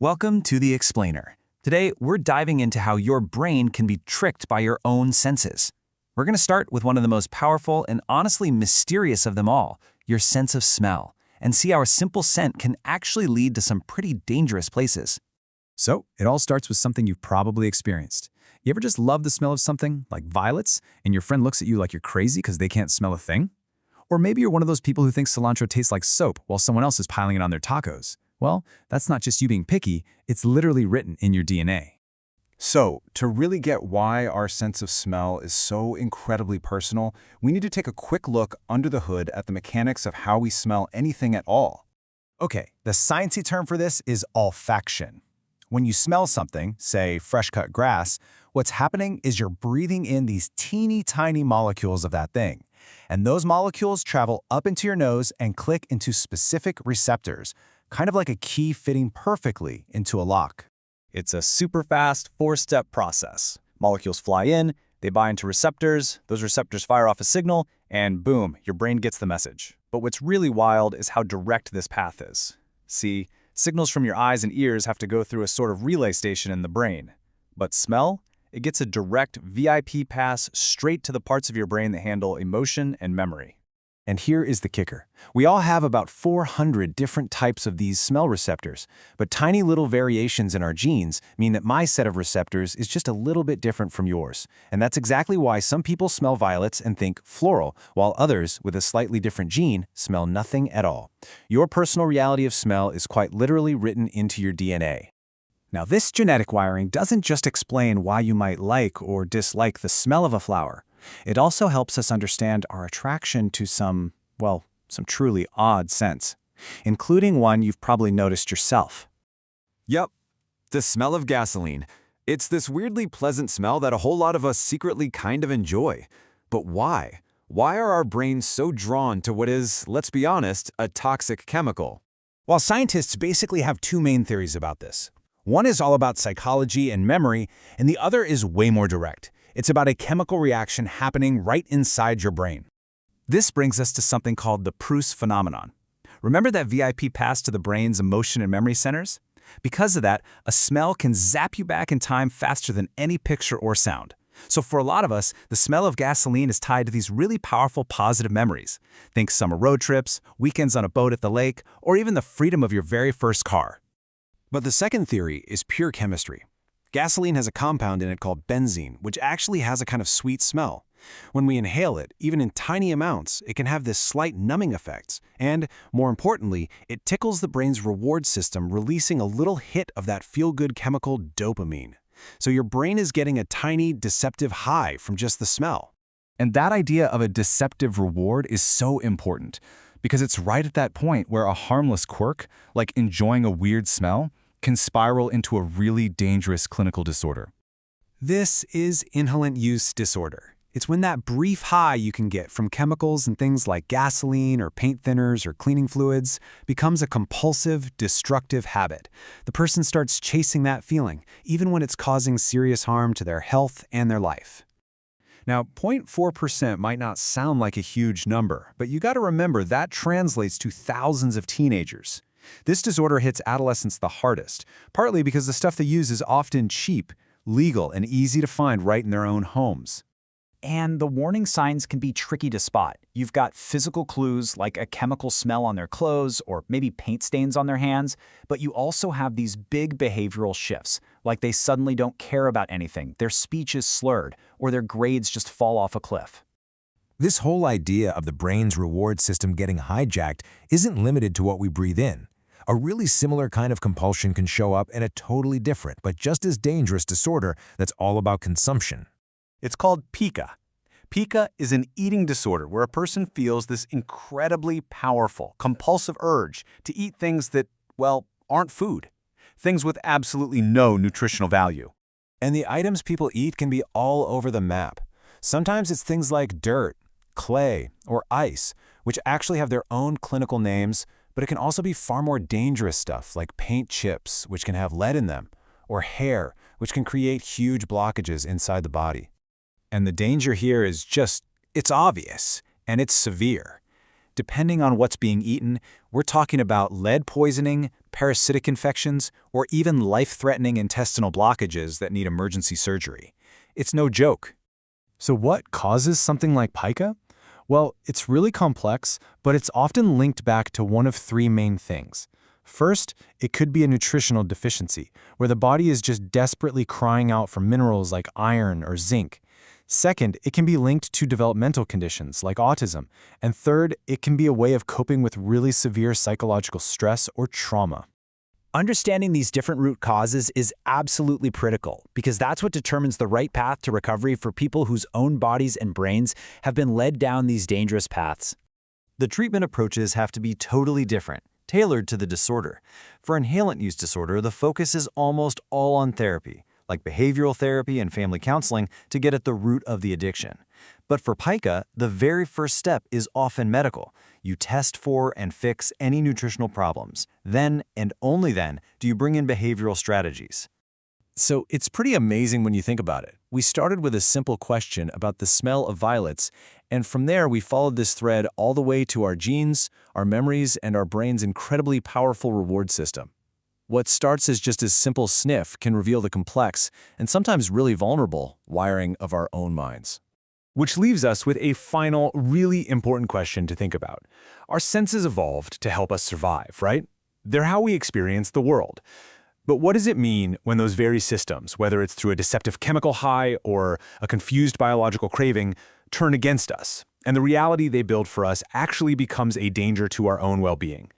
Welcome to The Explainer. Today, we're diving into how your brain can be tricked by your own senses. We're going to start with one of the most powerful and honestly mysterious of them all, your sense of smell, and see how a simple scent can actually lead to some pretty dangerous places. So, it all starts with something you've probably experienced. You ever just love the smell of something, like violets, and your friend looks at you like you're crazy because they can't smell a thing? Or maybe you're one of those people who thinks cilantro tastes like soap while someone else is piling it on their tacos. Well, that's not just you being picky, it's literally written in your DNA. So, to really get why our sense of smell is so incredibly personal, we need to take a quick look under the hood at the mechanics of how we smell anything at all. Okay, the sciencey term for this is olfaction. When you smell something, say fresh-cut grass, what's happening is you're breathing in these teeny tiny molecules of that thing. And those molecules travel up into your nose and click into specific receptors, kind of like a key fitting perfectly into a lock. It's a super fast, four-step process. Molecules fly in, they bind to receptors, those receptors fire off a signal, and boom, your brain gets the message. But what's really wild is how direct this path is. See, signals from your eyes and ears have to go through a sort of relay station in the brain. But smell? It gets a direct VIP pass straight to the parts of your brain that handle emotion and memory. And here is the kicker. We all have about 400 different types of these smell receptors, but tiny little variations in our genes mean that my set of receptors is just a little bit different from yours. And that's exactly why some people smell violets and think floral, while others, with a slightly different gene, smell nothing at all. Your personal reality of smell is quite literally written into your DNA. Now, this genetic wiring doesn't just explain why you might like or dislike the smell of a flower. It also helps us understand our attraction to some truly odd scents, including one you've probably noticed yourself. Yep, the smell of gasoline. It's this weirdly pleasant smell that a whole lot of us secretly kind of enjoy. But why? Why are our brains so drawn to what is, let's be honest, a toxic chemical? While scientists basically have two main theories about this. One is all about psychology and memory, and the other is way more direct. It's about a chemical reaction happening right inside your brain. This brings us to something called the Proust phenomenon. Remember that VIP pass to the brain's emotion and memory centers? Because of that, a smell can zap you back in time faster than any picture or sound. So for a lot of us, the smell of gasoline is tied to these really powerful positive memories. Think summer road trips, weekends on a boat at the lake, or even the freedom of your very first car. But the second theory is pure chemistry. Gasoline has a compound in it called benzene, which actually has a kind of sweet smell. When we inhale it, even in tiny amounts, it can have this slight numbing effects. And, more importantly, it tickles the brain's reward system, releasing a little hit of that feel-good chemical dopamine. So your brain is getting a tiny, deceptive high from just the smell. And that idea of a deceptive reward is so important, because it's right at that point where a harmless quirk, like enjoying a weird smell, can spiral into a really dangerous clinical disorder. This is inhalant use disorder. It's when that brief high you can get from chemicals and things like gasoline or paint thinners or cleaning fluids becomes a compulsive, destructive habit. The person starts chasing that feeling, even when it's causing serious harm to their health and their life. Now, 0.4% might not sound like a huge number, but you got to remember that translates to thousands of teenagers. This disorder hits adolescents the hardest, partly because the stuff they use is often cheap, legal, and easy to find right in their own homes. And the warning signs can be tricky to spot. You've got physical clues like a chemical smell on their clothes or maybe paint stains on their hands, but you also have these big behavioral shifts, like they suddenly don't care about anything, their speech is slurred, or their grades just fall off a cliff. This whole idea of the brain's reward system getting hijacked isn't limited to what we breathe in. A really similar kind of compulsion can show up in a totally different but just as dangerous disorder that's all about consumption. It's called pica. Pica is an eating disorder where a person feels this incredibly powerful, compulsive urge to eat things that, aren't food. Things with absolutely no nutritional value. And the items people eat can be all over the map. Sometimes it's things like dirt, clay, or ice, which actually have their own clinical names, but it can also be far more dangerous stuff like paint chips, which can have lead in them, or hair, which can create huge blockages inside the body. And the danger here is it's obvious, and it's severe. Depending on what's being eaten, we're talking about lead poisoning, parasitic infections, or even life-threatening intestinal blockages that need emergency surgery. It's no joke. So what causes something like pica? Well, it's really complex, but it's often linked back to one of three main things. First, it could be a nutritional deficiency, where the body is just desperately crying out for minerals like iron or zinc. Second, it can be linked to developmental conditions like autism. And third, it can be a way of coping with really severe psychological stress or trauma. Understanding these different root causes is absolutely critical because that's what determines the right path to recovery for people whose own bodies and brains have been led down these dangerous paths. The treatment approaches have to be totally different, tailored to the disorder. For inhalant use disorder, the focus is almost all on therapy, like behavioral therapy and family counseling, to get at the root of the addiction. But for pica, the very first step is often medical. You test for and fix any nutritional problems. Then, and only then, do you bring in behavioral strategies. So it's pretty amazing when you think about it. We started with a simple question about the smell of violets, and from there we followed this thread all the way to our genes, our memories, and our brain's incredibly powerful reward system. What starts as just a simple sniff can reveal the complex, and sometimes really vulnerable, wiring of our own minds. Which leaves us with a final, really important question to think about. Our senses evolved to help us survive, right? They're how we experience the world. But what does it mean when those very systems, whether it's through a deceptive chemical high or a confused biological craving, turn against us, and the reality they build for us actually becomes a danger to our own well-being?